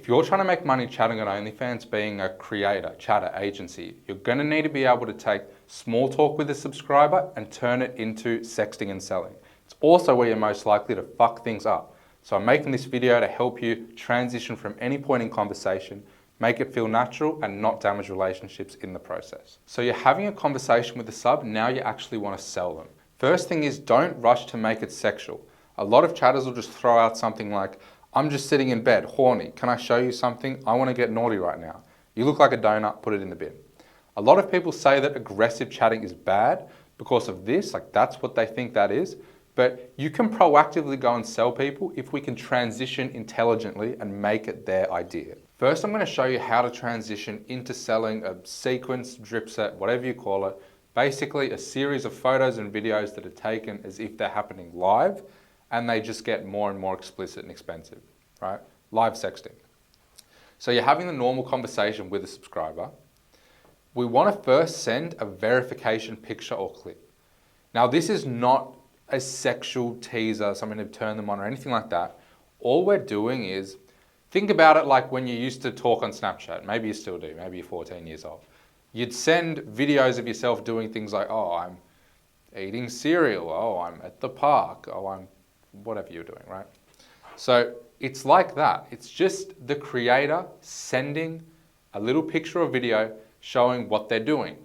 If you're trying to make money chatting on OnlyFans, being a creator, chatter, agency, you're going to need to be able to take small talk with a subscriber and turn it into sexting and selling. It's also where you're most likely to fuck things up. So I'm making this video to help you transition from any point in conversation, make it feel natural and not damage relationships in the process. So you're having a conversation with a sub, now you actually want to sell them. First thing is, don't rush to make it sexual. A lot of chatters will just throw out something like, I'm just sitting in bed, horny. Can I show you something? I want to get naughty right now. You look like a donut, put it in the bin. A lot of people say that aggressive chatting is bad because of this, like that's what they think that is. But you can proactively go and sell people if we can transition intelligently and make it their idea. First, I'm going to show you how to transition into selling a sequence, drip set, whatever you call it. Basically a series of photos and videos that are taken as if they're happening live, and they just get more and more explicit and expensive, right? Live sexting. So you're having the normal conversation with a subscriber. We want to first send a verification picture or clip. Now this is not a sexual teaser, something to turn them on or anything like that. All we're doing is, think about it like when you used to talk on Snapchat. Maybe you still do, maybe you're 14 years old. You'd send videos of yourself doing things like, oh, I'm eating cereal, oh, I'm at the park, oh, I'm whatever you're doing, right? So it's like that. It's just the creator sending a little picture or video showing what they're doing.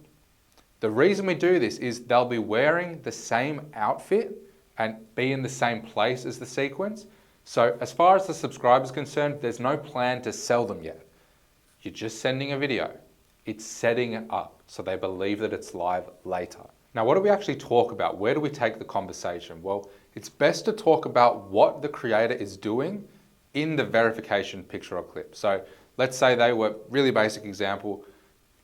The reason we do this is they'll be wearing the same outfit and be in the same place as the sequence. So as far as the subscriber is concerned, there's no plan to sell them yet. You're just sending a video. It's setting it up so they believe that it's live later. Now, what do we actually talk about? Where do we take the conversation? Well, it's best to talk about what the creator is doing in the verification picture or clip. So let's say they were, really basic example,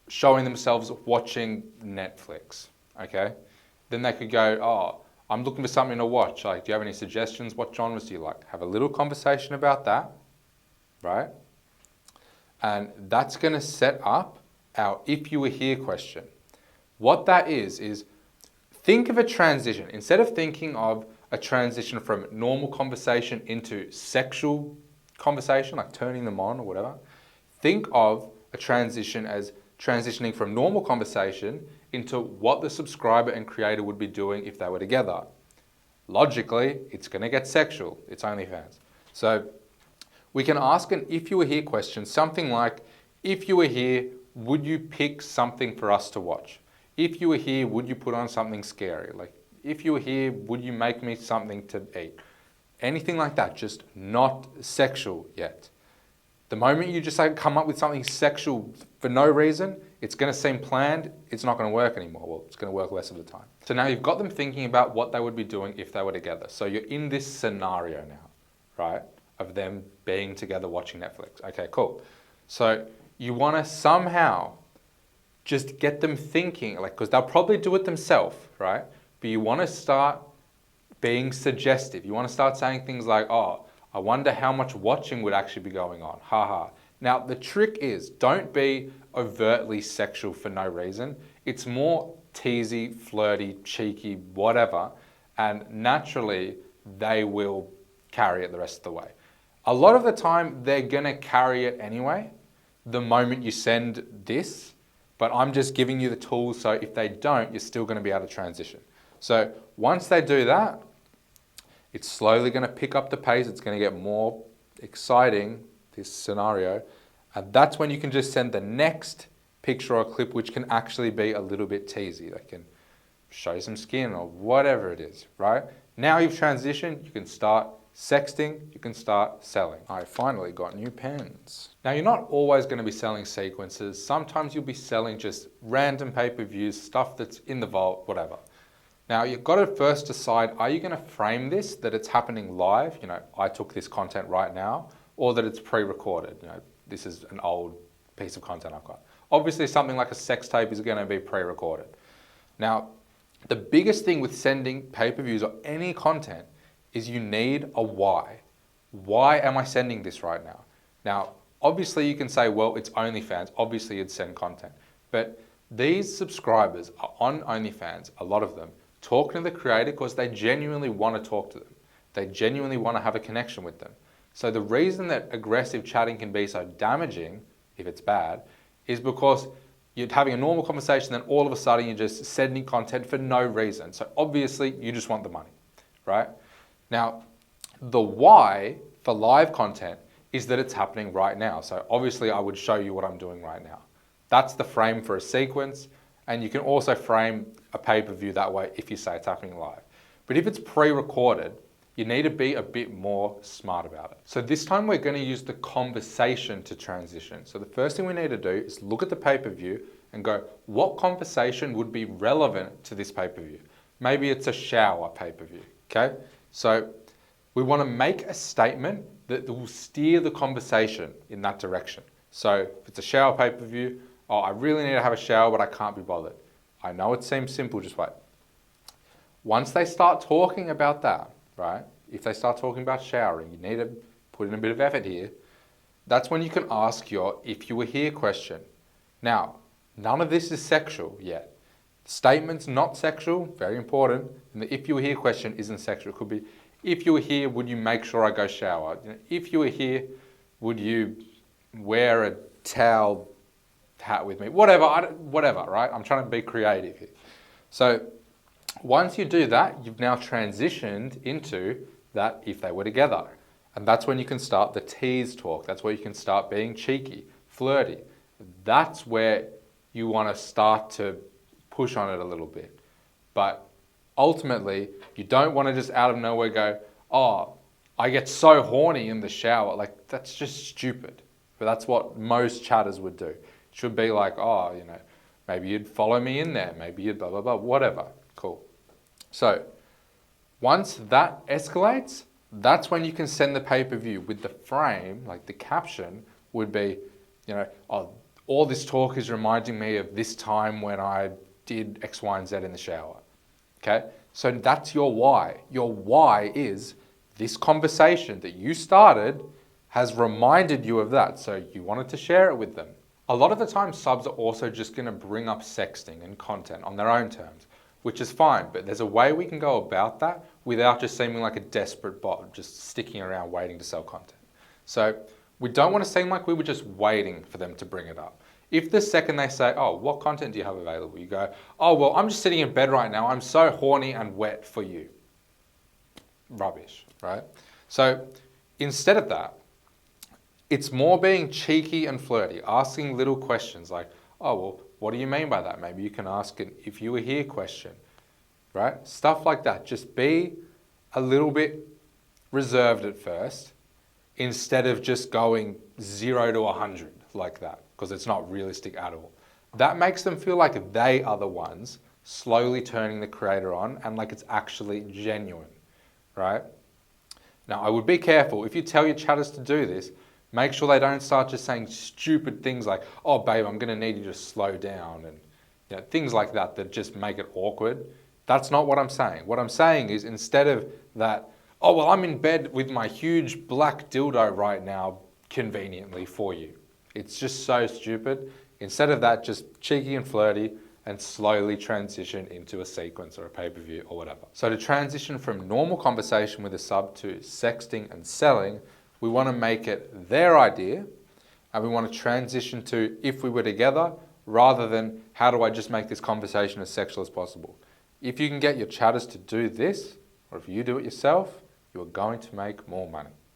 showing themselves watching Netflix, okay? Then they could go, oh, I'm looking for something to watch. Like, do you have any suggestions? What genres do you like? Have a little conversation about that, right? And that's gonna set up our if you were here question. What that is think of a transition. Instead of thinking of a transition from normal conversation into sexual conversation, like turning them on or whatever, think of a transition as transitioning from normal conversation into what the subscriber and creator would be doing if they were together. Logically, it's going to get sexual. It's OnlyFans. So we can ask an if you were here question, something like, if you were here, would you pick something for us to watch? If you were here, would you put on something scary? Like, if you were here, would you make me something to eat? Anything like that, just not sexual yet. The moment you just like come up with something sexual for no reason, it's going to seem planned, it's not going to work anymore. Well, it's going to work less of the time. So now you've got them thinking about what they would be doing if they were together. So you're in this scenario now, right? Of them being together watching Netflix. Okay, cool. So you want to somehow just get them thinking, like, because they'll probably do it themselves, right? But you want to start being suggestive. You want to start saying things like, oh, I wonder how much watching would actually be going on. Haha. Now, the trick is, don't be overtly sexual for no reason. It's more teasy, flirty, cheeky, whatever. And naturally, they will carry it the rest of the way. A lot of the time, they're going to carry it anyway, the moment you send this. But I'm just giving you the tools, so if they don't, you're still going to be able to transition. So once they do that, it's slowly going to pick up the pace. It's going to get more exciting, this scenario. And that's when you can just send the next picture or clip, which can actually be a little bit teasy. They can show some skin or whatever it is, right? Now you've transitioned, you can start sexting, you can start selling. I finally got new pens. Now you're not always going to be selling sequences. Sometimes you'll be selling just random pay-per-views, stuff that's in the vault, whatever. Now you've got to first decide, are you going to frame this that it's happening live? You know, I took this content right now, or that it's pre-recorded. You know, this is an old piece of content I've got. Obviously something like a sex tape is going to be pre-recorded. Now, the biggest thing with sending pay-per-views or any content is you need a why. Why am I sending this right now? Now, obviously you can say, well, it's OnlyFans. Obviously you'd send content. But these subscribers are on OnlyFans, a lot of them, talking to the creator because they genuinely want to talk to them. They genuinely want to have a connection with them. So the reason that aggressive chatting can be so damaging, if it's bad, is because you're having a normal conversation, then all of a sudden you're just sending content for no reason. So obviously you just want the money, right? Now, the why for live content is that it's happening right now. So obviously I would show you what I'm doing right now. That's the frame for a sequence, and you can also frame a pay-per-view that way if you say it's happening live. But if it's pre-recorded, you need to be a bit more smart about it. So this time we're going to use the conversation to transition. So the first thing we need to do is look at the pay-per-view and go, what conversation would be relevant to this pay-per-view? Maybe it's a shower pay-per-view, okay? So we want to make a statement that will steer the conversation in that direction. So if it's a shower pay-per-view, oh, I really need to have a shower, but I can't be bothered. I know it seems simple, just wait. Once they start talking about that, right? If they start talking about showering, you need to put in a bit of effort here. That's when you can ask your if you were here question. Now, none of this is sexual yet. Statements not sexual, very important. And the if you were here question isn't sexual. It could be, if you were here, would you make sure I go shower? You know, if you were here, would you wear a towel hat with me? Whatever, right? I'm trying to be creative here. So once you do that, you've now transitioned into that if they were together. And that's when you can start the tease talk. That's where you can start being cheeky, flirty. That's where you want to start to push on it a little bit. But ultimately, you don't want to just out of nowhere go, oh, I get so horny in the shower. Like, that's just stupid. But that's what most chatters would do. It should be like, oh, you know, maybe you'd follow me in there. Maybe you'd blah, blah, blah, whatever. Cool. So once that escalates, that's when you can send the pay-per-view with the frame, like the caption would be, you know, oh, all this talk is reminding me of this time when I did X, Y, and Z in the shower. Okay? So that's your why. Your why is this conversation that you started has reminded you of that. So you wanted to share it with them. A lot of the time, subs are also just going to bring up sexting and content on their own terms, which is fine. But there's a way we can go about that without just seeming like a desperate bot, just sticking around waiting to sell content. So we don't want to seem like we were just waiting for them to bring it up. If the second they say, oh, what content do you have available? You go, oh, well, I'm just sitting in bed right now. I'm so horny and wet for you. Rubbish, right? So instead of that, it's more being cheeky and flirty, asking little questions like, oh, well, what do you mean by that? Maybe you can ask an if you were here question, right? Stuff like that. Just be a little bit reserved at first instead of just going 0 to 100 like that, because it's not realistic at all. That makes them feel like they are the ones slowly turning the creator on and like it's actually genuine, right? Now, I would be careful. If you tell your chatters to do this, make sure they don't start just saying stupid things like, oh, babe, I'm going to need you to slow down, and you know, things like that that just make it awkward. That's not what I'm saying. What I'm saying is instead of that, oh, well, I'm in bed with my huge black dildo right now, conveniently for you. It's just so stupid. Instead of that, just cheeky and flirty and slowly transition into a sequence or a pay-per-view or whatever. So to transition from normal conversation with a sub to sexting and selling, we want to make it their idea, and we want to transition to if we were together rather than how do I just make this conversation as sexual as possible. If you can get your chatters to do this, or if you do it yourself, you're going to make more money.